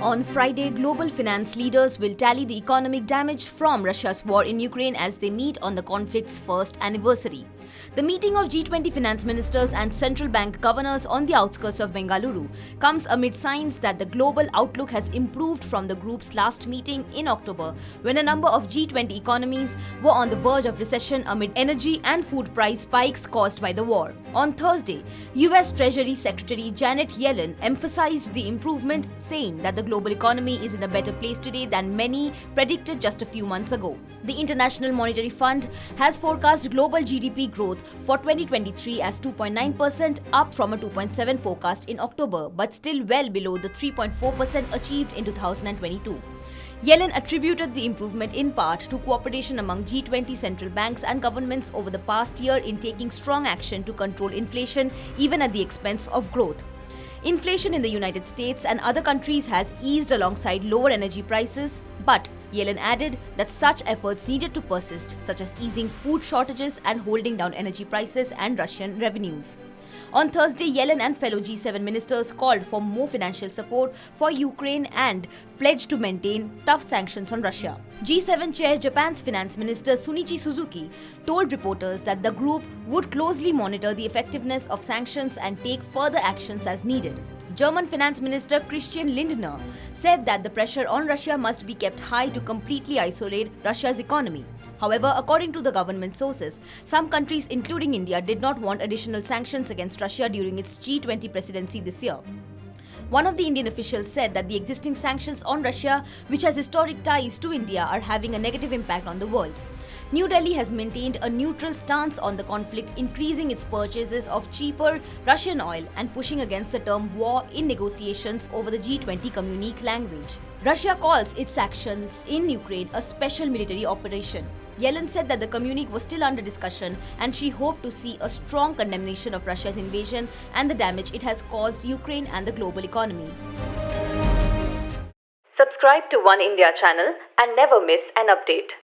On Friday, global finance leaders will tally the economic damage from Russia's war in Ukraine as they meet on the conflict's first anniversary. The meeting of G20 finance ministers and central bank governors on the outskirts of Bengaluru comes amid signs that the global outlook has improved from the group's last meeting in October, when a number of G20 economies were on the verge of recession amid energy and food price spikes caused by the war. On Thursday, US Treasury Secretary Janet Yellen emphasized the improvement, saying that the global economy is in a better place today than many predicted just a few months ago. The International Monetary Fund has forecast global GDP growth for 2023 as 2.9%, up from a 2.7% forecast in October, but still well below the 3.4% achieved in 2022. Yellen attributed the improvement in part to cooperation among G20 central banks and governments over the past year in taking strong action to control inflation, even at the expense of growth. Inflation in the United States and other countries has eased alongside lower energy prices, but Yellen added that such efforts needed to persist, such as easing food shortages and holding down energy prices and Russian revenues. On Thursday, Yellen and fellow G7 ministers called for more financial support for Ukraine and pledged to maintain tough sanctions on Russia. G7 chair Japan's finance minister Sunichi Suzuki told reporters that the group would closely monitor the effectiveness of sanctions and take further actions as needed. German Finance Minister Christian Lindner said that the pressure on Russia must be kept high to completely isolate Russia's economy. However, according to the government sources, some countries, including India, did not want additional sanctions against Russia during its G20 presidency this year. One of the Indian officials said that the existing sanctions on Russia, which has historic ties to India, are having a negative impact on the world. New Delhi has maintained a neutral stance on the conflict, increasing its purchases of cheaper Russian oil and pushing against the term war in negotiations over the G20 communique language. Russia calls its actions in Ukraine a special military operation. Yellen said that the communique was still under discussion and she hoped to see a strong condemnation of Russia's invasion and the damage it has caused Ukraine and the global economy. Subscribe to Oneindia channel and never miss an update.